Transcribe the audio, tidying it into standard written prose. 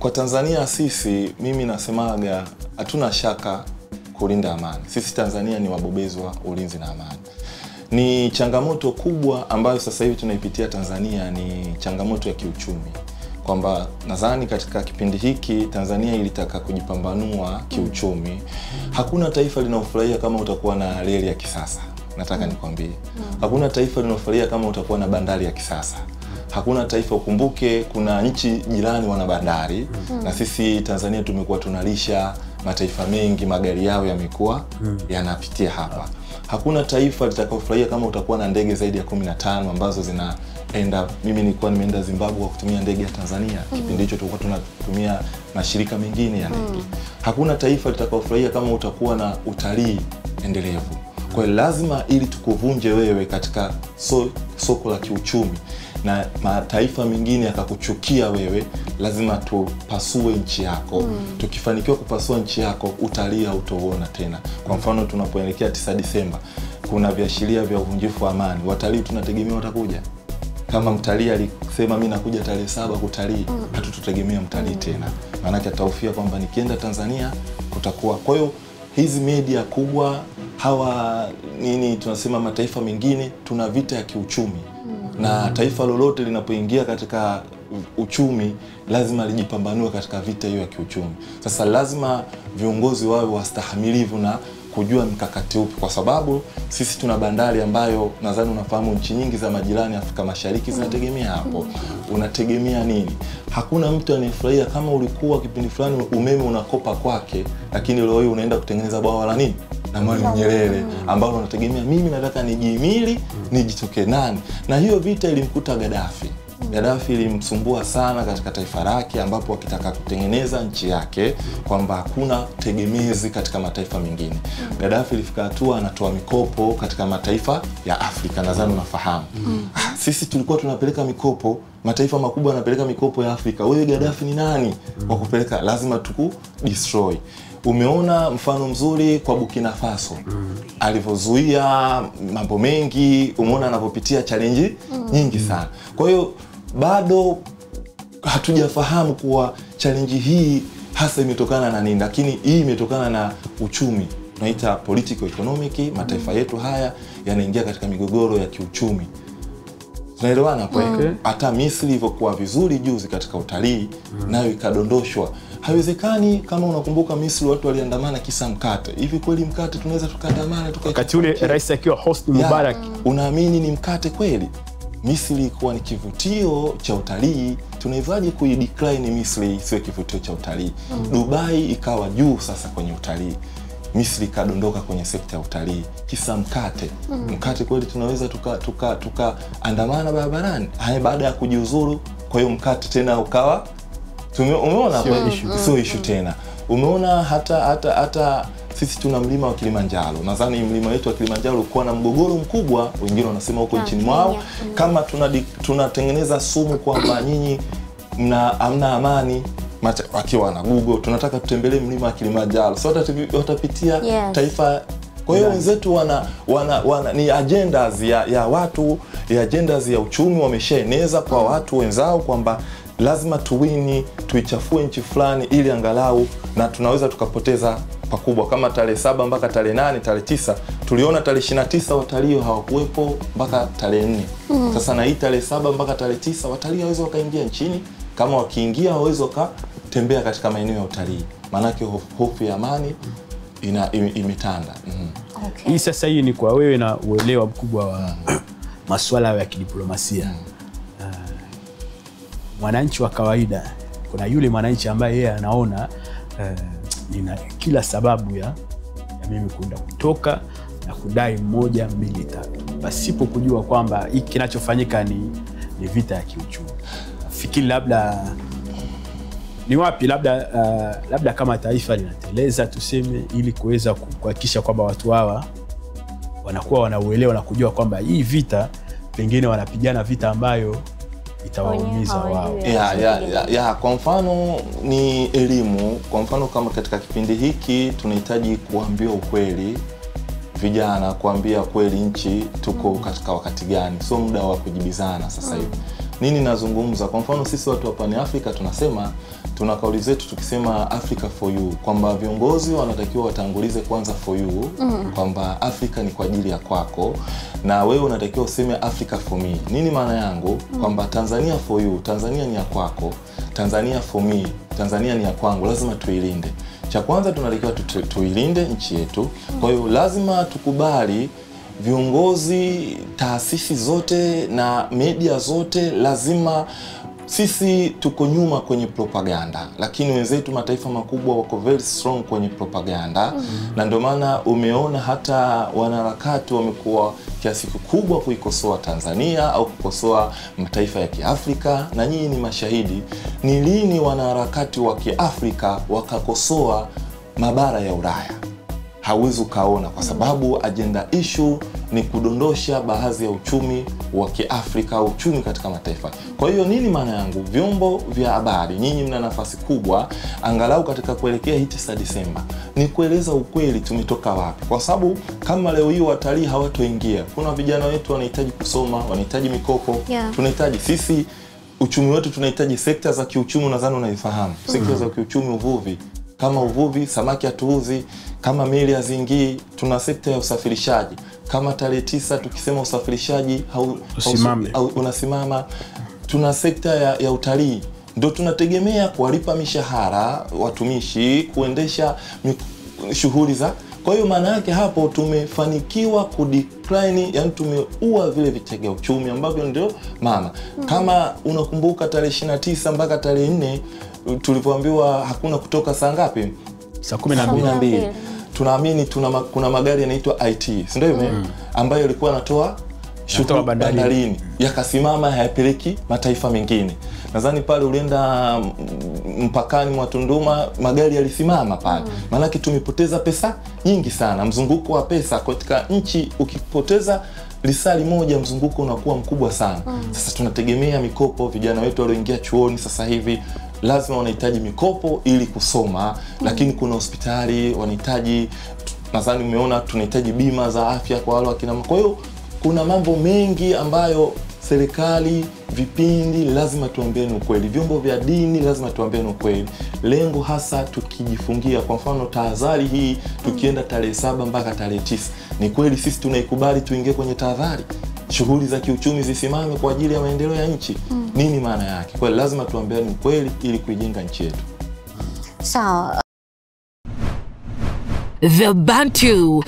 Kwa Tanzania sisi, mimi nasemaga hatuna shaka kulinda amani. Sisi Tanzania ni wabobezi wa ulinzi na amani. Ni changamoto kubwa ambayo sasa hivi tunaipitia Tanzania ni changamoto ya kiuchumi. Kwamba nadhani katika kipindi hiki Tanzania ilitaka kujipambanua kiuchumi. Hakuna taifa linalofurahia kama utakuwa na reli ya kisasa. Nataka nikwambie. Hakuna taifa linalofurahia kama utakuwa na bandari ya kisasa. Hakuna taifa, ukumbuke kuna nchi jirani wana bandari na sisi Tanzania tumekuwa tunalisha mataifa mengi, magari yao yamekuwa yanapitia hapa. Hakuna taifa litakalofurahia kama utakuwa na ndege zaidi ya 15 ambazo zinaenda. Mimi nilikuwa nimeenda Zimbabwe kwa kutumia ndege ya Tanzania. Kipindi hicho tulikuwa tunatumia mashirika mengine ya ndege. Hakuna taifa litakalofurahia kama utakuwa na utalii endelevu. Kwa hiyo lazima ili tukuvunje wewe katika soko la kiuchumi na mataifa mengine yakakuchukia wewe, lazima tupasue nchi yako. Tukifanikiwa kupasua nchi yako, utalii hautoona tena. Kwa mfano tunapoelekea 9 Disemba, kuna viashiria vya uvunjifu wa amani. Watalii tunategemea watakuja. Kama mtalii alisema mimi nakuja tarehe 7 kutalii, hatutotegemea mtalii tena. Maana yake atahofia kwamba nikienda Tanzania kutakuwa. Kwa hiyo hizi media kubwa, hawa tunasema mataifa mengine, tuna vita ya kiuchumi. Na taifa lolote linapoingia katika uchumi lazima lijipambanue katika vita hiyo ya kiuchumi. Sasa lazima viongozi wawe wastahimilivu na kujua mkakati upi, kwa sababu sisi tuna bandari ambayo nadhani unafahamu nchi nyingi za majirani Afrika Mashariki zinategemea hapo. Unategemea nini? Hakuna mtu anayefurahia kama ulikuwa kipindi fulani umeme unakopa kwake, lakini leo hii unaenda kutengeneza bwawa la nini? Na Mwalimu Nyerere, ambao unategemea mimi nataka nijimili, nijitoke nani. Na hiyo vita ilimkuta Gaddafi. Gaddafi ilimsumbua sana katika taifa lake, ambapo akitaka kutengeneza nchi yake kwamba hakuna tegemezi katika mataifa mengine. Gaddafi ilifika hatua anatoa mikopo katika mataifa ya Afrika, nadhani unafahamu. Sisi tulikuwa tunapeleka mikopo, mataifa makubwa yanapeleka mikopo ya Afrika. Wewe Gaddafi ni nani wa kupeleka? Lazima destroy. Umeona mfano mzuri kwa Burkina Faso. Alivyozuia mambo mengi, umeona anapopitia challenge nyingi sana. Kwa hiyo bado hatujafahamu kuwa challenge hii hasa imetokana na nini, lakini hii imetokana na uchumi. Tunaita political economic. Mataifa yetu haya yanaingia katika migogoro ya kiuchumi. Tunaelewana kwa hiyo hata Misri ilivyokuwa vizuri juzi katika utalii nayo ikadondoshwa. Haiwezekani. Kama unakumbuka Misri watu waliandamana kisa mkate. Hivi kweli mkate tunaweza tukaandamana wakati ule rais akiwa Hosni Mubarak? Unaamini ni mkate kweli? Misri ilikuwa ni kivutio cha utalii. Tunaivaje kuidecline Misri isiwe kivutio cha utalii? Dubai ikawa juu sasa kwenye utalii. Misri kadondoka kwenye sekta ya utalii kisa mkate. Mkate kweli tunaweza tukaandamana barabarani? Baada ya kujiuzuru, kwa hiyo mkate tena ukawa umeona sio issue tena. Umeona hata sisi tuna mlima wa Kilimanjaro. Nadhani mlima wetu wa Kilimanjaro ulikuwa na mgogoro mkubwa, wengine wanasema huko nchini mwao kama tunatengeneza sumu kwamba nyinyi hamna amani. Wakiwa na Google tunataka tutembelee mlima wa Kilimanjaro, so watapitia taifa. Kwa hiyo wenzetu wana ni agendas ya watu, agendas ya uchumi wameshaeneza kwa watu wenzao kwamba lazima tuwini, tuichafue nchi fulani ili angalau, na tunaweza tukapoteza pakubwa. Kama tarehe 7 mpaka tarehe 8, tarehe 9 tuliona tarehe 29 watalii hawakuwepo mpaka tarehe 4. Sasa na hii tarehe 7 mpaka tarehe 9 watalii hawezi wakaingia nchini. Kama wakiingia hawezi wakatembea katika maeneo ya utalii. Maanake hofu ya amani imetanda. Hii sasa hii ni kwa wewe na uelewa mkubwa wa masuala ya kidiplomasia. Mwananchi wa kawaida, kuna yule mwananchi ambaye yeye anaona nina kila sababu ya mimi kwenda kutoka na kudai 1, 2, 3 pasipo kujua kwamba hiki kinachofanyika ni vita ya kiuchumi. Fikiri labda ni wapi labda kama taifa linateleza tuseme, ili kuweza kuhakikisha kwamba watu hawa wanakuwa wanauelewa na kujua kwamba hii vita pengine wanapigana vita ambayo itawaumiza wao. Kwa mfano ni elimu. Kwa mfano kama katika kipindi hiki tunahitaji kuambiwa ukweli vijana, kuambia kweli nchi tuko katika wakati gani, sio muda wa kujibizana sasa hivi. nini nazungumza? Kwa mfano sisi watu wa Pan Africa tunasema, tuna kauli zetu tukisema Africa for you, kwamba viongozi wanatakiwa watangulize kwanza for you, kwamba Afrika ni kwa ajili ya kwako, na wewe unatakiwa useme Africa for me. Nini maana yangu? Kwamba Tanzania for you, Tanzania ni ya kwako, Tanzania for me, Tanzania ni ya kwangu, lazima tuilinde. Cha kwanza tunatakiwa tuilinde nchi yetu. Kwa hiyo lazima tukubali viongozi, taasisi zote na media zote, lazima sisi tuko nyuma kwenye propaganda, lakini wenzetu mataifa makubwa wako very strong kwenye propaganda. Na ndio maana umeona hata wanaharakati wamekuwa kiasi kikubwa kuikosoa Tanzania au kukosoa mataifa ya Kiafrika, na nyinyi ni mashahidi. Ni lini wanaharakati wa Kiafrika wakakosoa mabara ya Ulaya? Hauwezi ukaona, kwa sababu agenda issue ni kudondosha baadhi ya uchumi wa Kiafrika au uchumi katika mataifa. Kwa hiyo nini maana yangu? Vyombo vya habari, nyinyi mna nafasi kubwa angalau katika kuelekea hii 9 Disemba, ni kueleza ukweli tumetoka wapi. Kwa sababu kama leo hii watalii hawatoingia, kuna vijana wetu wanahitaji kusoma, wanahitaji mikopo, tunahitaji sisi uchumi wetu, tunahitaji sekta za kiuchumi, nadhani unaifahamu. Sekta za kiuchumi, uvuvi, kama uvuvi, samaki hatuuzi, kama meli hazingii, tuna sekta ya usafirishaji. Kama tarehe 9 tukisema usafirishaji unasimama, tuna sekta ya utalii. Ndio tunategemea kuwalipa mishahara watumishi, kuendesha shughuli za. Kwa hiyo maana yake hapo tumefanikiwa kudecline, yani tumeua vile vitega uchumi ambavyo ndio mama. Kama unakumbuka tarehe 29 mpaka tarehe 4 tulipoambiwa hakuna kutoka saa ngapi? Saa 12. Tunaamini kuna magari yanaitwa IT, si ndio ambayo yalikuwa yanatoa shughuli bandarini, yakasimama, hayapeleki mataifa mengine. Nadhani pale ulienda mpakani mwa Tunduma, magari yalisimama pale. Maana yake tumepoteza pesa nyingi sana. Mzunguko wa pesa katika nchi, ukipoteza lisali moja, mzunguko unakuwa mkubwa sana. Sasa tunategemea mikopo. Vijana wetu walioingia chuoni sasa hivi lazima wanahitaji mikopo ili kusoma, lakini kuna hospitali wanahitaji, nadhani umeona tunahitaji bima za afya kwa wale wakina. Kwa hiyo kuna mambo mengi ambayo serikali, vipindi, lazima tuambiane ukweli. Vyombo vya dini lazima tuambiane ukweli. Lengo hasa tukijifungia, kwa mfano tahadhari hii tukienda tarehe 7 mpaka tarehe 9, ni kweli sisi tunaikubali tuingie kwenye tahadhari? Shughuli za kiuchumi zisimame kwa ajili ya maendeleo ya nchi? Nini maana yake? Kwa hiyo lazima tuambiane ukweli ili kuijenga nchi yetu. Sawa. The Bantu.